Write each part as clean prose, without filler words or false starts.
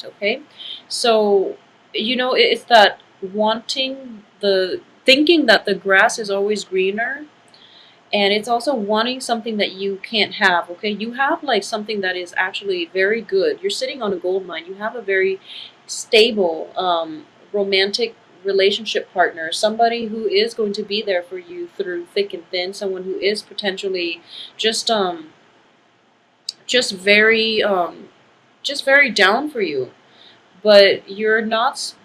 Okay, so it's that thinking that the grass is always greener, and it's also wanting something that you can't have. Okay, you have like something that is actually very good. You're sitting on a gold mine. You have a very stable romantic relationship partner, somebody who is going to be there for you through thick and thin, someone who is potentially just um just very just very down for you, but you're not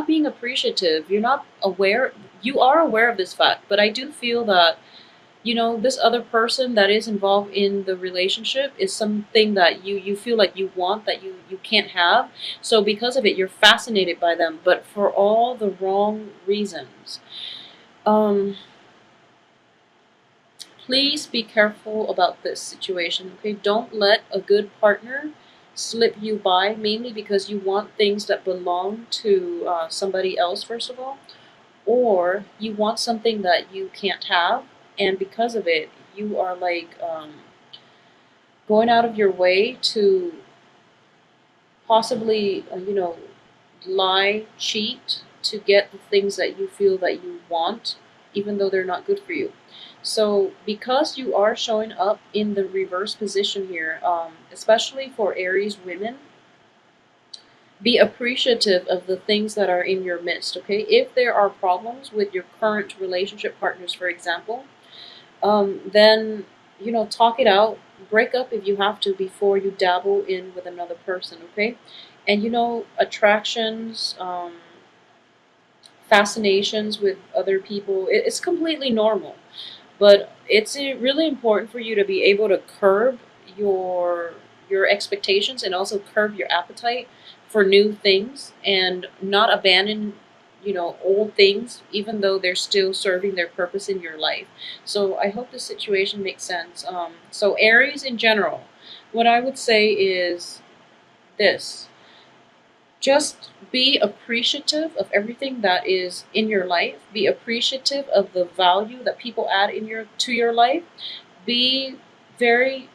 being appreciative. You're not aware. You are aware of this fact, but I do feel that this other person that is involved in the relationship is something that you feel like you want, that you can't have. So because of it, you're fascinated by them, but for all the wrong reasons. um Please be careful about this situation, okay? Don't let a good partner slip you by, mainly because you want things that belong to somebody else, first of all, or you want something that you can't have, and because of it, you are like going out of your way to possibly, lie, cheat to get the things that you feel that you want, even though they're not good for you. So, because you are showing up in the reverse position here, especially for Aries women, be appreciative of the things that are in your midst, okay? If there are problems with your current relationship partners, for example, then talk it out, break up if you have to before you dabble in with another person, okay? And attractions, fascinations with other people, it's completely normal, but it's really important for you to be able to curb your your expectations and also curb your appetite for new things and not abandon old things, even though they're still serving their purpose in your life. So I hope this situation makes sense. So Aries in general, what I would say is this: just be appreciative of everything that is in your life. Be appreciative of the value that people add in your to your life. Be very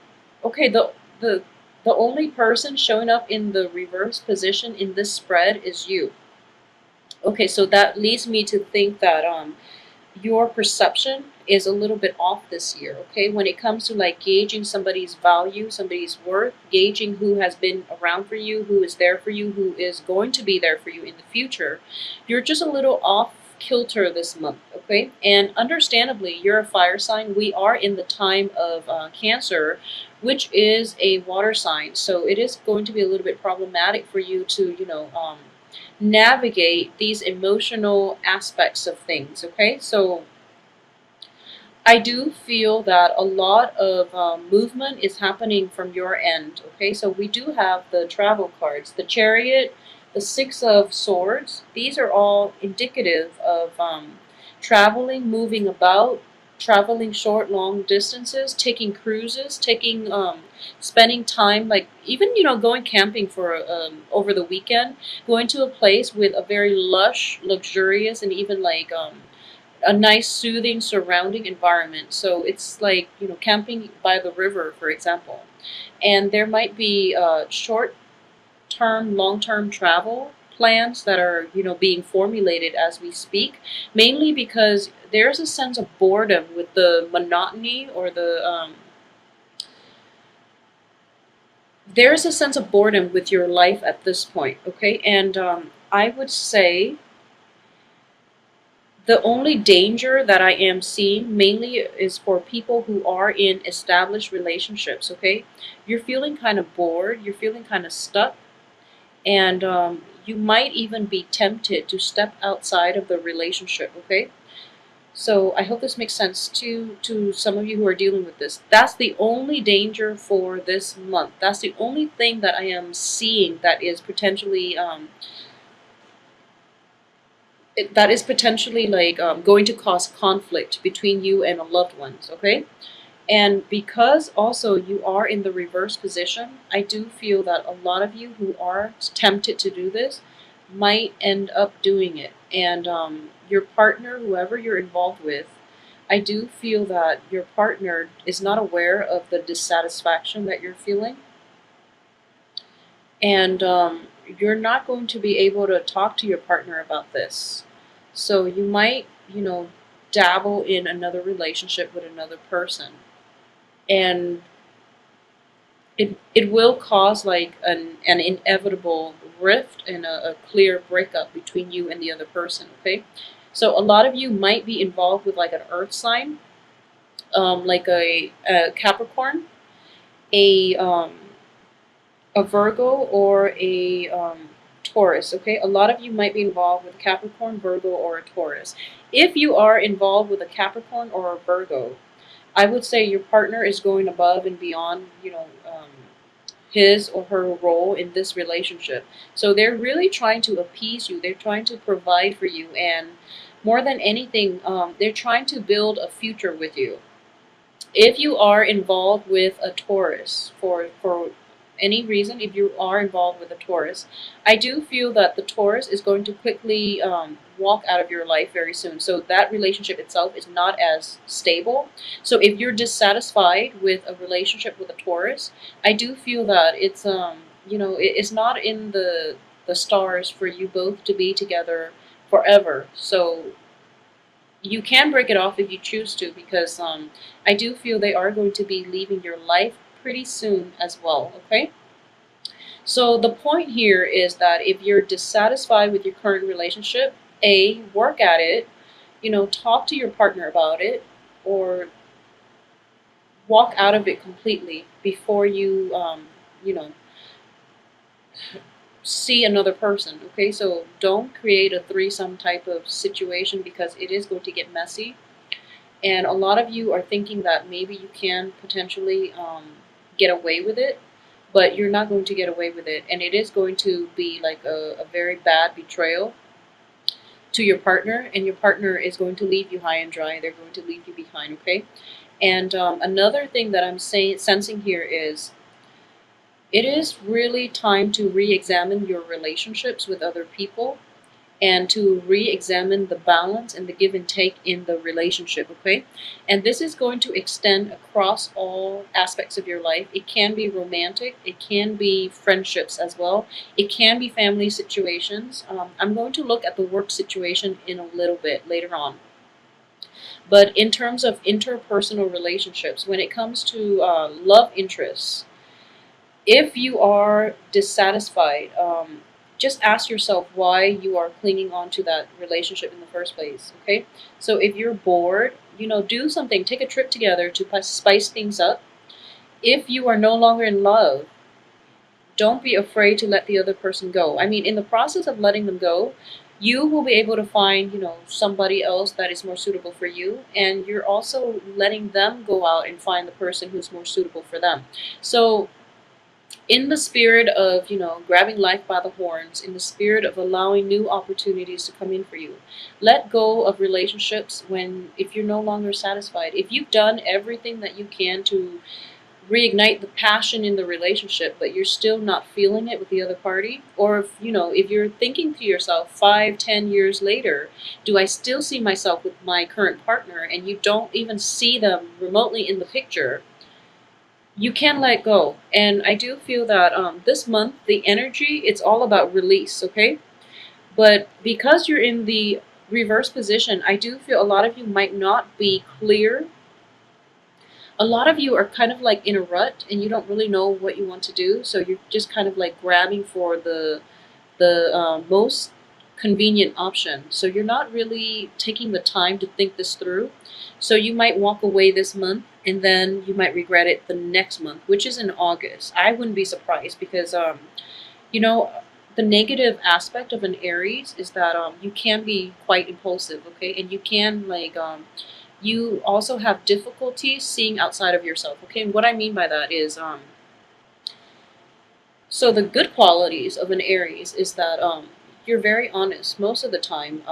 okay. The only person showing up in the reverse position in this spread is you. Okay, so that leads me to think that your perception is a little bit off this year, okay? When it comes to like gauging somebody's value, somebody's worth, gauging who has been around for you, who is there for you, who is going to be there for you in the future, you're just a little off kilter this month, okay? And understandably, you're a fire sign. We are in the time of Cancer, which is a water sign. So it is going to be a little bit problematic for you to, navigate these emotional aspects of things, okay? So I do feel that a lot of movement is happening from your end. Okay, so we do have the travel cards, the Chariot, the Six of Swords. These are all indicative of traveling, moving about, traveling short, long distances, taking cruises, spending time, like even going camping for over the weekend, going to a place with a very lush, luxurious, and even like a nice soothing surrounding environment. So it's like camping by the river, for example. And there might be short term, long term travel plans that are being formulated as we speak, mainly because there's a sense of boredom with the monotony, or there's a sense of boredom with your life at this point, okay? And I would say the only danger that I am seeing mainly is for people who are in established relationships, okay? You're feeling kind of bored, you're feeling kind of stuck, and you might even be tempted to step outside of the relationship, okay? So I hope this makes sense to some of you who are dealing with this. That's the only danger for this month. That's the only thing that I am seeing that is potentially that is potentially like going to cause conflict between you and a loved ones, okay? And because also you are in the reverse position, I do feel that a lot of you who are tempted to do this might end up doing it. And your partner, whoever you're involved with, I do feel that your partner is not aware of the dissatisfaction that you're feeling, and you're not going to be able to talk to your partner about this. So you might, dabble in another relationship with another person. And it will cause like an inevitable rift and a clear breakup between you and the other person, okay? So a lot of you might be involved with like an earth sign, like a Capricorn, a um, a Virgo, or a Taurus. Okay, a lot of you might be involved with Capricorn, Virgo, or a Taurus. If you are involved with a Capricorn or a Virgo, I would say your partner is going above and beyond, his or her role in this relationship. So they're really trying to appease you. They're trying to provide for you, and more than anything, they're trying to build a future with you. If you are involved with a Taurus for any reason, if you are involved with a Taurus, I do feel that the Taurus is going to quickly walk out of your life very soon. So that relationship itself is not as stable. So if you're dissatisfied with a relationship with a Taurus, I do feel that it's not in the stars for you both to be together forever. So you can break it off if you choose to, because I do feel they are going to be leaving your life pretty soon as well, okay? So the point here is that if you're dissatisfied with your current relationship, A, work at it, talk to your partner about it, or walk out of it completely before you know, see another person, okay? So don't create a threesome type of situation, because it is going to get messy. And a lot of you are thinking that maybe you can potentially get away with it, but you're not going to get away with it. And it is going to be like a very bad betrayal to your partner, and your partner is going to leave you high and dry. They're going to leave you behind, okay? And another thing that I'm sensing here is it is really time to re examine your relationships with other people, and to re-examine the balance and the give and take in the relationship, okay? And this is going to extend across all aspects of your life. It can be romantic, it can be friendships as well, it can be family situations. I'm going to look at the work situation in a little bit later on. But in terms of interpersonal relationships, when it comes to love interests, if you are dissatisfied, just ask yourself why you are clinging on to that relationship in the first place, okay? So if you're bored, do something. Take a trip together to spice things up. If you are no longer in love, don't be afraid to let the other person go. I mean, in the process of letting them go, you will be able to find, somebody else that is more suitable for you, and you're also letting them go out and find the person who's more suitable for them. So in the spirit of grabbing life by the horns, in the spirit of allowing new opportunities to come in for you, let go of relationships when if you're no longer satisfied. If you've done everything that you can to reignite the passion in the relationship, but you're still not feeling it with the other party, or if you're thinking to yourself 5-10 years later, do I still see myself with my current partner, and you don't even see them remotely in the picture, you can let go. And I do feel that this month, the energy, it's all about release, okay? But because you're in the reverse position, I do feel a lot of you might not be clear. A lot of you are kind of like in a rut, and you don't really know what you want to do. So you're just kind of like grabbing for the most convenient option. So you're not really taking the time to think this through. So you might walk away this month, and then you might regret it the next month, which is in August. I wouldn't be surprised, because you know the negative aspect of an Aries is that you can be quite impulsive, okay, and you can you also have difficulty seeing outside of yourself, okay. And what I mean by that is so the good qualities of an Aries is that you're very honest most of the time.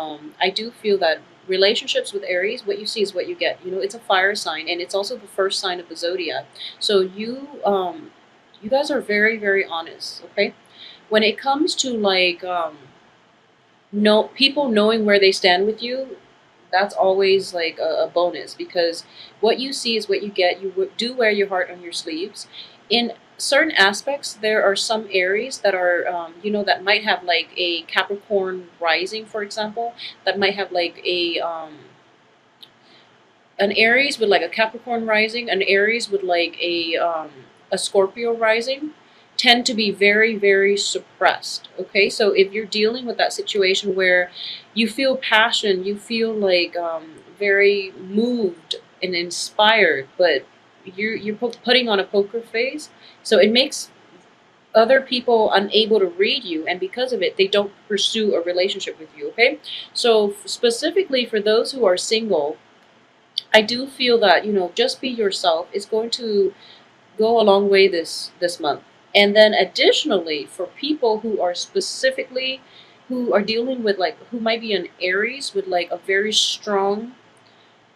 I do feel that relationships with Aries, what you see is what you get. It's a fire sign, and it's also the first sign of the zodiac. So you guys are very, very honest. Okay, when it comes to like no people knowing where they stand with you, that's always like a bonus, because what you see is what you get. You do wear your heart on your sleeves. In certain aspects, there are some Aries that are, that might have like a Capricorn rising, for example, that might have like an Aries with like a Capricorn rising, an Aries with like a Scorpio rising, tend to be very, very suppressed. Okay, so if you're dealing with that situation where you feel passion, you feel like very moved and inspired, but you're putting on a poker face, so it makes other people unable to read you, and because of it they don't pursue a relationship with you. Okay, so specifically for those who are single, I do feel that, just be yourself is going to go a long way this month. And then additionally, for people who are specifically who are dealing with like who might be an Aries with like a very strong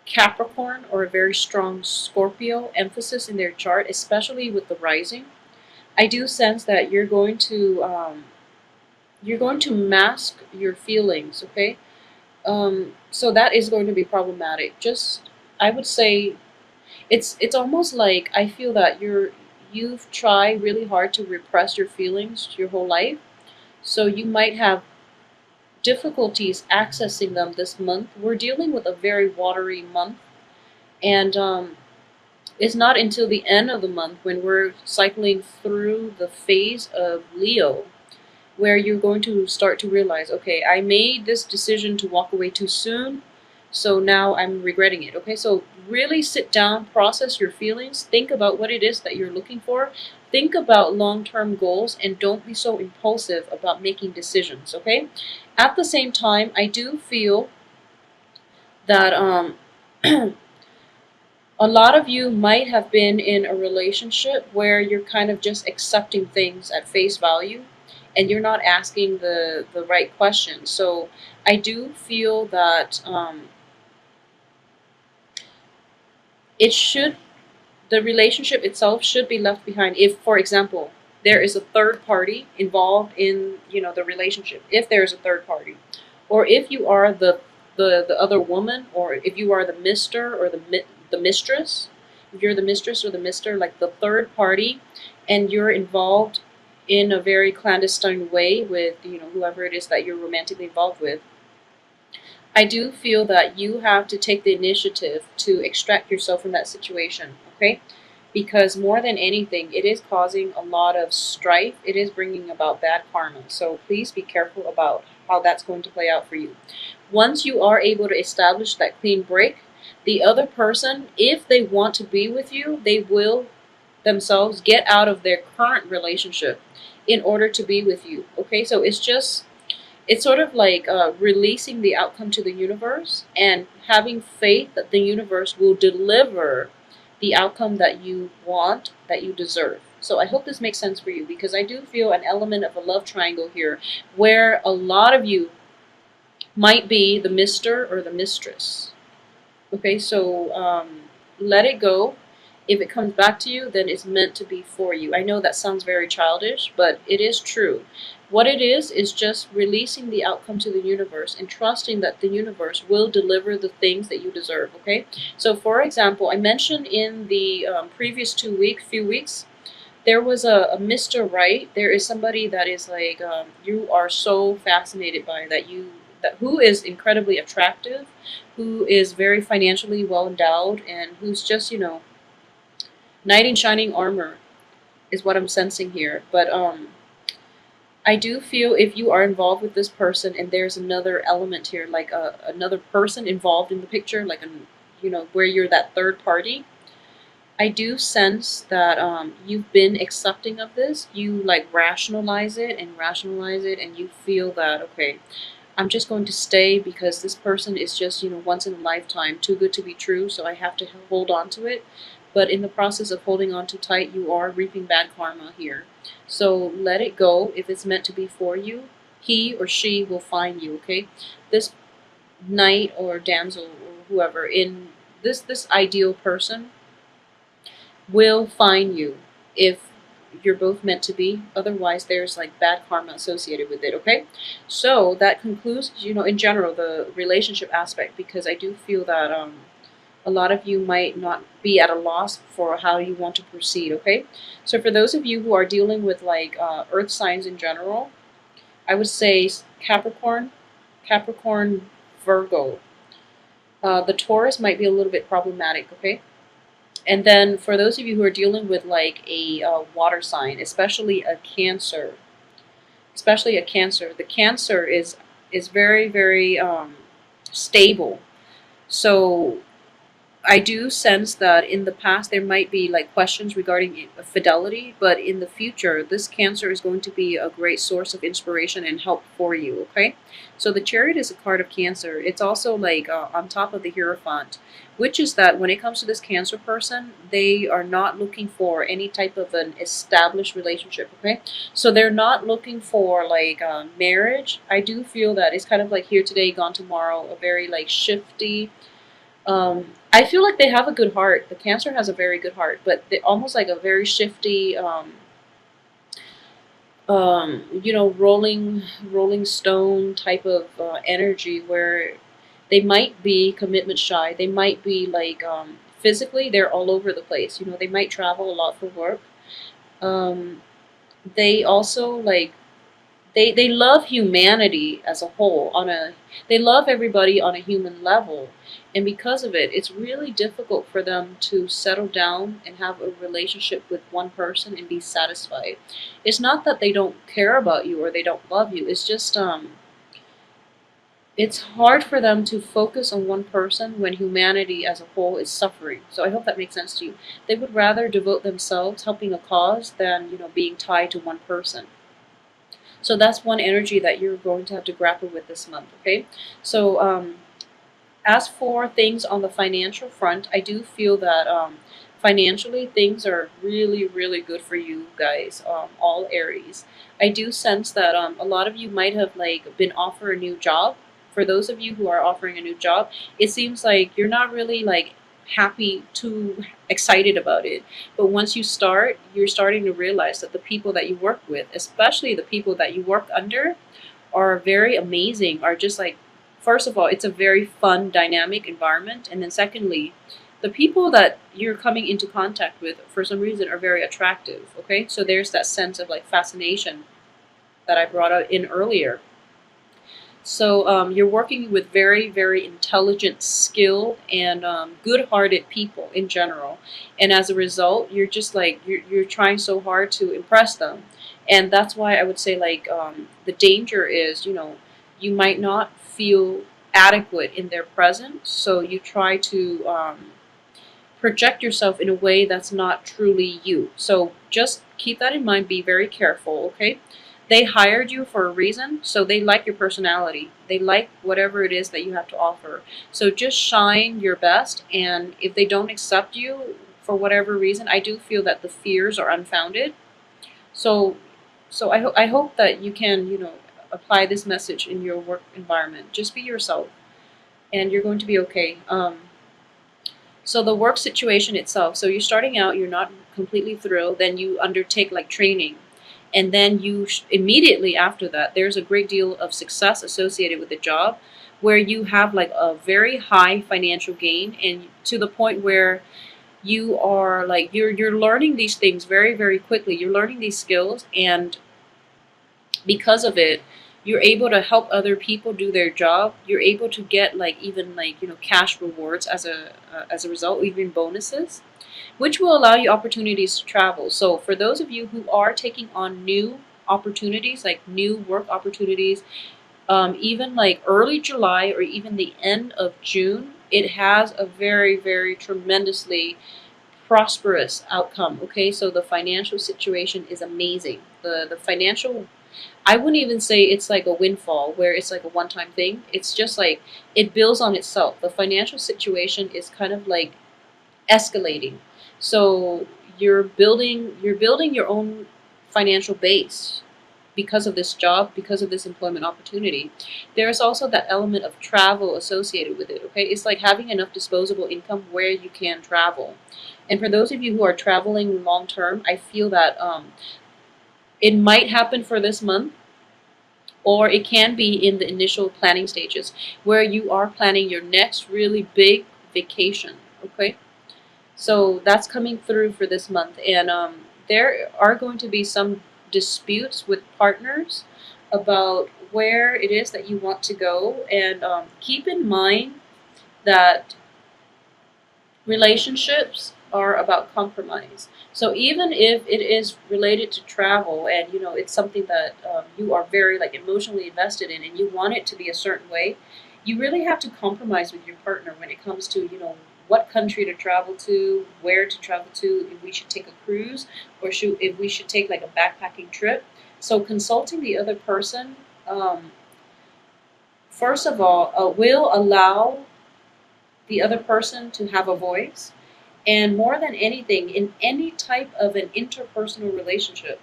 Capricorn or a very strong Scorpio emphasis in their chart, especially with the rising, I do sense that you're going to mask your feelings. Okay, so that is going to be problematic. Just, I would say, it's almost like I feel that you've tried really hard to repress your feelings your whole life, so you might have difficulties accessing them this month. We're dealing with a very watery month, and it's not until the end of the month when we're cycling through the phase of Leo where you're going to start to realize, okay, I made this decision to walk away too soon, so now I'm regretting it. Okay, so really sit down, process your feelings, think about what it is that you're looking for, think about long term goals, and don't be so impulsive about making decisions. Okay, at the same time, I do feel that a lot of you might have been in a relationship where you're kind of just accepting things at face value and you're not asking the right questions. So I do feel that it should the relationship itself should be left behind if, for example, there is a third party involved in the relationship. If there is a third party, or if you are the other woman, or if you are the mister or the mistress, if you're the mistress or the mister, like the third party, and you're involved in a very clandestine way with whoever it is that you're romantically involved with, I do feel that you have to take the initiative to extract yourself from that situation, okay? Because more than anything, it is causing a lot of strife. It is bringing about bad karma. So please be careful about how that's going to play out for you. Once you are able to establish that clean break, the other person, if they want to be with you, they will themselves get out of their current relationship in order to be with you. Okay, so it's sort of like releasing the outcome to the universe and having faith that the universe will deliver the outcome that you want, that you deserve. So I hope this makes sense for you, because I do feel an element of a love triangle here where a lot of you might be the mister or the mistress. Okay, so let it go. If it comes back to you, then it's meant to be for you. I know that sounds very childish, but it is true. What it is just releasing the outcome to the universe and trusting that the universe will deliver the things that you deserve. Okay, so for example, I mentioned in the previous few weeks, there was a Mr. Right. There is somebody that is like you are so fascinated by, that who is incredibly attractive, who is very financially well endowed, and who's just knight in shining armor is what I'm sensing here. But I do feel if you are involved with this person and there's another element here, like another person involved in the picture, like where you're that third party, I do sense that you've been accepting of this. You like rationalize it and rationalize it, and you feel that, okay, I'm just going to stay because this person is just, once in a lifetime, too good to be true, so I have to hold on to it. But in the process of holding on too tight, you are reaping bad karma here. So let it go. If it's meant to be for you, he or she will find you, okay? This knight or damsel or whoever in this ideal person will find you if you're both meant to be. Otherwise, there's like bad karma associated with it. Okay, so that concludes, in general, the relationship aspect, because I do feel that A lot of you might not be at a loss for how you want to proceed, okay? So for those of you who are dealing with like earth signs in general, I would say Capricorn, Capricorn, Virgo. The Taurus might be a little bit problematic, okay? And then for those of you who are dealing with like a water sign, especially a Cancer, the Cancer is very very stable. So I do sense that in the past there might be like questions regarding fidelity, but in the future, this Cancer is going to be a great source of inspiration and help for you. Okay, so the Chariot is a card of Cancer. It's also like on top of the Hierophant, which is that when it comes to this Cancer person, they are not looking for any type of an established relationship. Okay, so they're not looking for like marriage. I do feel that it's kind of like here today, gone tomorrow, a very like shifty. I feel like they have a good heart. The Cancer has a very good heart, but they almost like a very shifty, rolling stone type of energy where they might be commitment shy. They might be like physically, they're all over the place. They might travel a lot for work. Um, they also like they love humanity as a whole they love everybody on a human level, and because of it, it's really difficult for them to settle down and have a relationship with one person and be satisfied. It's not that they don't care about you or they don't love you, it's just it's hard for them to focus on one person when humanity as a whole is suffering. So I hope that makes sense to you. They would rather devote themselves helping a cause than being tied to one person. So that's one energy that you're going to have to grapple with this month, okay? So as for things on the financial front, I do feel that financially things are really, really good for you guys, all Aries. I do sense that a lot of you might have like been offered a new job. For those of you who are offering a new job, it seems like you're not really like happy, too excited about it. But once you start, you're starting to realize that the people that you work with, especially the people that you work under, are very amazing, are just like, first of all, it's a very fun, dynamic environment. And then secondly, the people that you're coming into contact with for some reason are very attractive. Okay. So there's that sense of like fascination that I brought out in earlier. So you're working with very, very intelligent, skilled, and good-hearted people in general. And as a result, you're just like you're trying so hard to impress them, and that's why I would say like the danger is you might not feel adequate in their presence, so you try to project yourself in a way that's not truly you. So just keep that in mind. Be very careful, okay? They hired you for a reason, so they like your personality. They like whatever it is that you have to offer. So just shine your best, and if they don't accept you for whatever reason, I do feel that the fears are unfounded. So, I hope that you can apply this message in your work environment. Just be yourself, and you're going to be okay. So the work situation itself, so you're starting out, you're not completely thrilled, then you undertake like training. And then immediately after that, there's a great deal of success associated with the job where you have like a very high financial gain, and to the point where you are like you're learning these things very, very quickly. You're learning these skills, and because of it, you're able to help other people do their job. You're able to get like even like cash rewards as a result, even bonuses, which will allow you opportunities to travel. So for those of you who are taking on new opportunities, like new work opportunities, even like early July or even the end of June, it has a very, very tremendously prosperous outcome. Okay, so the financial situation is amazing. The financial, I wouldn't even say it's like a windfall where it's like a one-time thing. It's just like it builds on itself. The financial situation is kind of like escalating. So you're building your own financial base because of this job, because of this employment opportunity. There's also that element of travel associated with it. Okay, it's like having enough disposable income where you can travel. And for those of you who are traveling long term, I feel that it might happen for this month, or it can be in the initial planning stages where you are planning your next really big vacation. Okay, so that's coming through for this month, and there are going to be some disputes with partners about where it is that you want to go, and keep in mind that relationships are about compromise. So even if it is related to travel, and it's something that you are very like emotionally invested in, and you want it to be a certain way, you really have to compromise with your partner when it comes to what country to travel to, where to travel to, if we should take a cruise, or if we should take like a backpacking trip. So consulting the other person, um, first of all, will allow the other person to have a voice. And more than anything, in any type of an interpersonal relationship,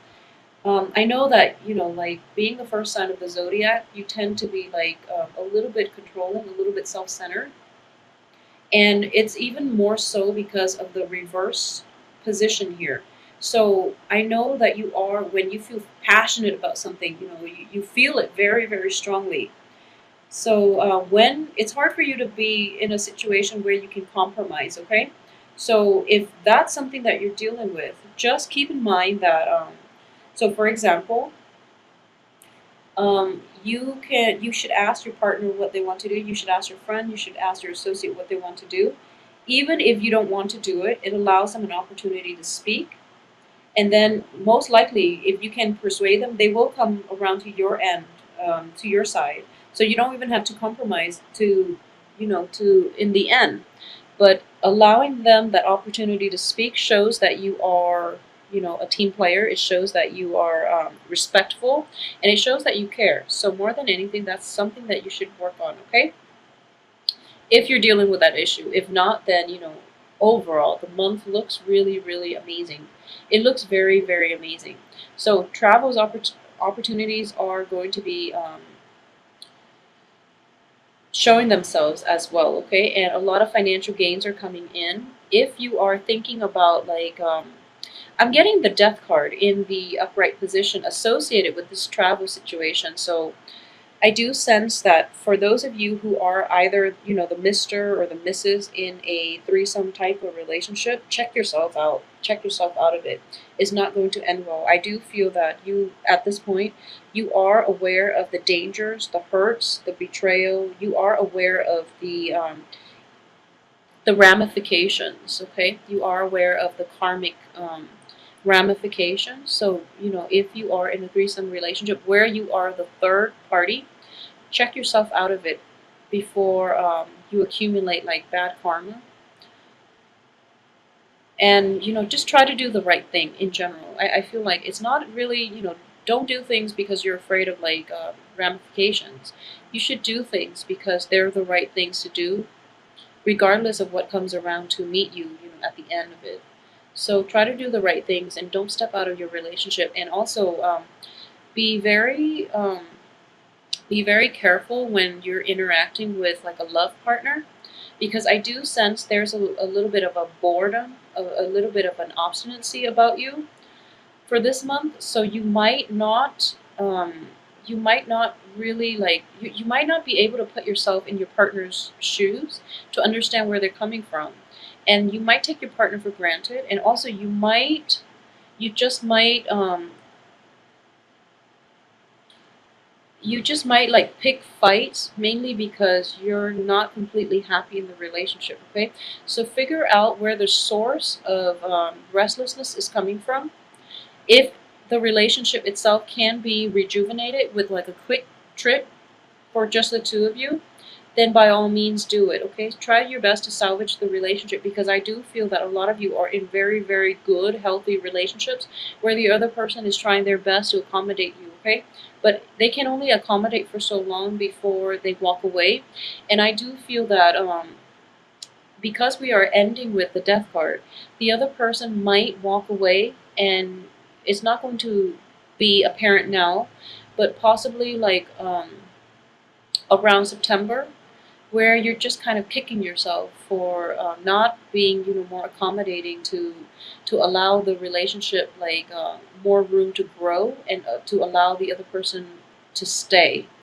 I know that, like being the first sign of the zodiac, you tend to be like a little bit controlling, a little bit self centered. And it's even more so because of the reverse position here. So I know that you are, when you feel passionate about something, you feel it very, very strongly. So when it's hard for you to be in a situation where you can compromise, okay? So if that's something that you're dealing with, just keep in mind that. So for example, you should ask your partner what they want to do. You should ask your friend. You should ask your associate what they want to do. Even if you don't want to do it, it allows them an opportunity to speak. And then most likely, if you can persuade them, they will come around to your end, to your side. So you don't even have to compromise to in the end. But allowing them that opportunity to speak shows that you are, a team player. It shows that you are respectful, and it shows that you care. So more than anything, that's something that you should work on. Okay, if you're dealing with that issue. If not, then overall the month looks really, really amazing. It looks very, very amazing. So travels opportunities are going to be showing themselves as well. Okay, and a lot of financial gains are coming in. If you are thinking about like I'm getting the death card in the upright position associated with this travel situation. So I do sense that for those of you who are either, the Mr. or the Mrs. in a threesome type of relationship, check yourself out. Check yourself out of it. It's not going to end well. I do feel that you, at this point, you are aware of the dangers, the hurts, the betrayal. You are aware of the ramifications. Okay, you are aware of the karmic ramifications. So if you are in a threesome relationship where you are the third party, check yourself out of it before you accumulate like bad karma. And just try to do the right thing in general. I feel like it's not really, don't do things because you're afraid of like ramifications. You should do things because they're the right things to do, regardless of what comes around to meet you, at the end of it. So try to do the right things and don't step out of your relationship. And also be very be very careful when you're interacting with like a love partner, because I do sense there's a little bit of a boredom, a little bit of an obstinacy about you for this month. So you might not really like you might not be able to put yourself in your partner's shoes to understand where they're coming from, and you might take your partner for granted. And also you just might you just might like pick fights mainly because you're not completely happy in the relationship. Okay, so figure out where the source of restlessness is coming from. If the relationship itself can be rejuvenated with like a quick trip for just the two of you, then by all means do it. Okay, try your best to salvage the relationship, because I do feel that a lot of you are in very, very good, healthy relationships where the other person is trying their best to accommodate you. Okay, but they can only accommodate for so long before they walk away. And I do feel that because we are ending with the death card, the other person might walk away, and it's not going to be apparent now, but possibly like around September, where you're just kind of kicking yourself for not being more accommodating to allow the relationship like more room to grow, and to allow the other person to stay.